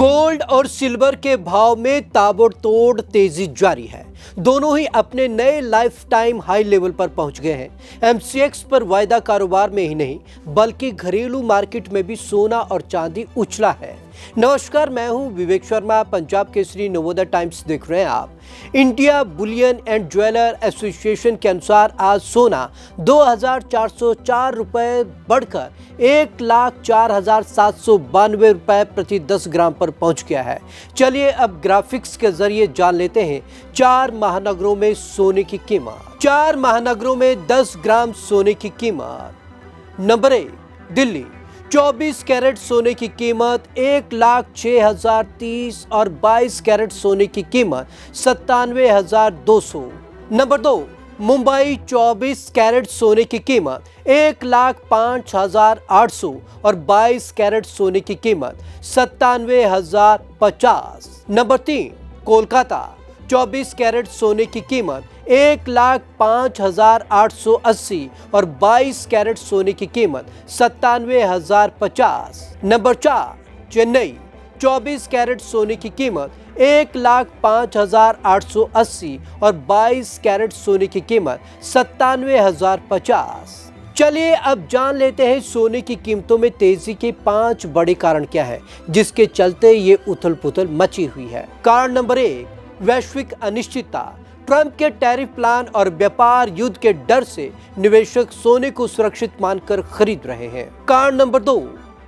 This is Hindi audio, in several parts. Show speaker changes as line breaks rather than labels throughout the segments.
गोल्ड और सिल्वर के भाव में ताबड़तोड़ तेजी जारी है। दोनों ही अपने नए लाइफ टाइम हाई लेवल पर पहुंच गए हैं। एमसीएक्स पर वायदा कारोबार में ही नहीं बल्कि घरेलू मार्केट में भी सोना और चांदी उछला है। नमस्कार, मैं हूं विवेक शर्मा। पंजाब केसरी नवोदय टाइम्स देख रहे हैं आप। India Boolean and jeweller association के अनुसार आज सोना 2,404 रुपए बढ़कर 1,04,792 रुपए प्रति 10 ग्राम पर पहुंच गया है। चलिए अब ग्राफिक्स के जरिए जान लेते हैं 4 महानगरों में सोने की कीमत। 4 महानगरों में 10 ग्राम सोने की कीमत। नंबर 1 दिल्ली। 24 कैरेट सोने की कीमत 1,06,030 और 22 कैरेट सोने की कीमत 97,200। नंबर 2 मुंबई। 24 कैरेट सोने की कीमत 1,05,800 और 22 कैरेट सोने की कीमत 97,050। नंबर 3 कोलकाता। 24 कैरेट सोने की कीमत 1,05,880 और 22 कैरेट सोने की कीमत 97,050। नंबर 4 चेन्नई। 24 कैरेट सोने की कीमत 1,05,880 और 22 कैरेट सोने की कीमत 97,050। चलिए अब जान लेते हैं सोने की कीमतों में तेजी के 5 बड़े कारण क्या है जिसके चलते ये उथल पुथल मची हुई है। कारण नंबर 1 वैश्विक अनिश्चितता। ट्रंप के टैरिफ प्लान और व्यापार युद्ध के डर से निवेशक सोने को सुरक्षित मानकर खरीद रहे हैं। कारण नंबर 2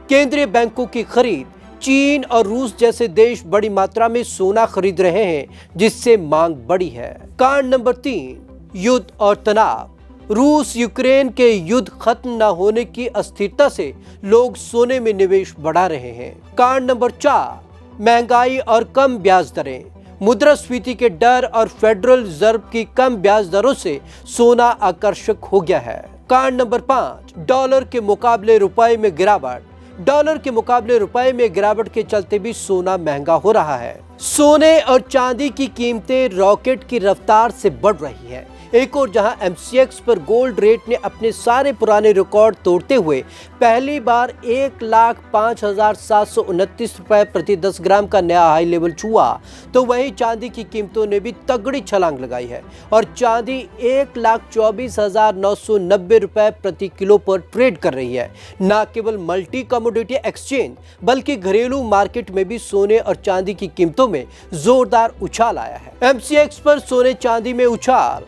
केंद्रीय बैंकों की खरीद। चीन और रूस जैसे देश बड़ी मात्रा में सोना खरीद रहे हैं जिससे मांग बढ़ी है। कारण नंबर 3 युद्ध और तनाव। रूस यूक्रेन के युद्ध खत्म न होने की अस्थिरता से लोग सोने में निवेश बढ़ा रहे हैं। कारण नंबर 4 महंगाई और कम ब्याज दरें। मुद्रास्फीति के डर और फेडरल रिजर्व की कम ब्याज दरों से सोना आकर्षक हो गया है। कारण नंबर 5 डॉलर के मुकाबले रुपए में गिरावट। डॉलर के मुकाबले रुपए में गिरावट के चलते भी सोना महंगा हो रहा है। सोने और चांदी की कीमतें रॉकेट की रफ्तार से बढ़ रही है। एक और जहां एमसीएक्स पर गोल्ड रेट ने अपने सारे पुराने रिकॉर्ड तोड़ते हुए पहली बार 1,05,729 रुपए प्रति 10 ग्राम का नया हाई लेवल छुआ, तो वहीं चांदी की कीमतों ने भी तगड़ी छलांग लगाई है और चांदी 1,24,990 रुपए प्रति किलो पर ट्रेड कर रही है। न केवल मल्टी कमोडिटी एक्सचेंज बल्कि घरेलू मार्केट में भी सोने और चांदी की कीमतों में जोरदार उछाल आया है। एमसीएक्स पर सोने चांदी में उछाल।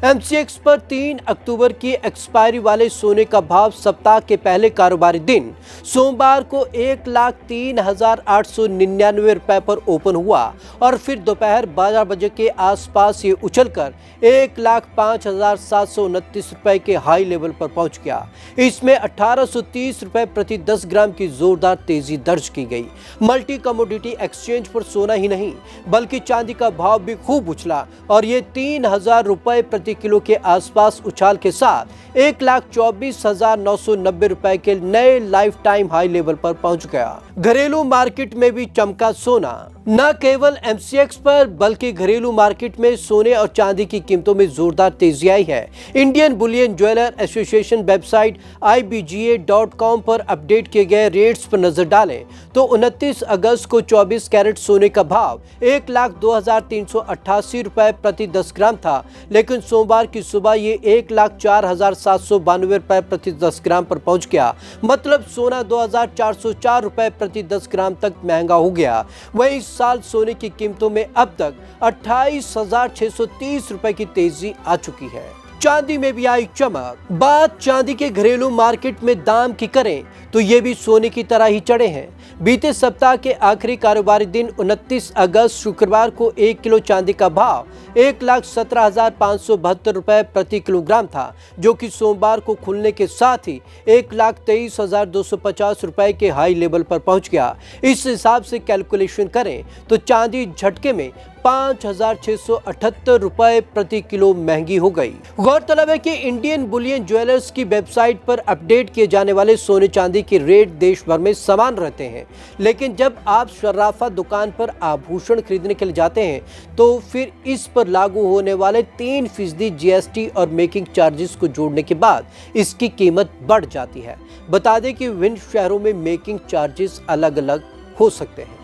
एमसीएक्स पर 3 अक्टूबर की एक्सपायरी वाले सोने का भाव सप्ताह के पहले कारोबारी दिन सोमवार को 1,03,899 रुपए पर ओपन हुआ और फिर दोपहर 12 बजे के आसपास ये उछलकर 1,05,729 रुपए के हाई लेवल पर पहुंच गया। इसमें 1,830 रुपए प्रति 10 ग्राम की जोरदार तेजी दर्ज की गई। मल्टी कमोडिटी एक्सचेंज पर सोना ही नहीं बल्कि चांदी का भाव भी खूब उछला और ये 3,000 रुपए प्रति किलो के आसपास उछाल के साथ 1,24,990 रुपए के नए लाइफ टाइम हाई लेवल पर पहुंच गया। घरेलू मार्केट में भी चमका सोना। न केवल एमसीएक्स पर बल्कि घरेलू मार्केट में सोने और चांदी की कीमतों में जोरदार तेजी आई है। Indian Boolean jeweller association website IBGA.com पर अपडेट किए गए रेट्स पर नजर डालें तो 29 अगस्त को 24 कैरेट सोने का भाव 1,02,388 रुपए प्रति 10 ग्राम था, लेकिन सोमवार की सुबह ये 1,04,792 रुपए प्रति 10 ग्राम पर पहुंच गया। मतलब सोना 2,404 रुपए प्रति 10 ग्राम तक महंगा हो गया। वहीं इस साल सोने की कीमतों में अब तक 28,630 रुपए की तेजी आ चुकी है। चांदी में भी आई चमक। बात चांदी के घरेलू मार्केट में दाम की करें तो ये भी सोने की तरह ही चढ़े हैं। बीते सप्ताह के आखिरी कारोबारी दिन 29 अगस्त शुक्रवार को 1 किलो चांदी का भाव 1,17,572 रुपए प्रति किलोग्राम था, जो कि सोमवार को खुलने के साथ ही 1,23,250 रुपए के हाई लेवल पर पहुंच गया। इस हिसाब से कैलकुलेशन करें तो चांदी झटके में 5,678 रुपए प्रति किलो महंगी हो गई। गौरतलब है कि इंडियन बुलियन ज्वेलर्स की वेबसाइट पर अपडेट किए जाने वाले सोने चांदी के रेट देश भर में समान रहते हैं, लेकिन जब आप शर्राफा दुकान पर आभूषण खरीदने के लिए जाते हैं तो फिर इस पर लागू होने वाले 3% जीएसटी और मेकिंग चार्जेस को जोड़ने के बाद इसकी कीमत बढ़ जाती है। बता दें कि विभिन्न शहरों में मेकिंग चार्जेस अलग अलग हो सकते हैं।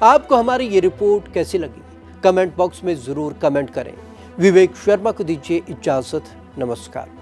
आपको हमारी ये रिपोर्ट कैसी लगी, कमेंट बॉक्स में जरूर कमेंट करें। विवेक शर्मा को दीजिए इजाजत। नमस्कार।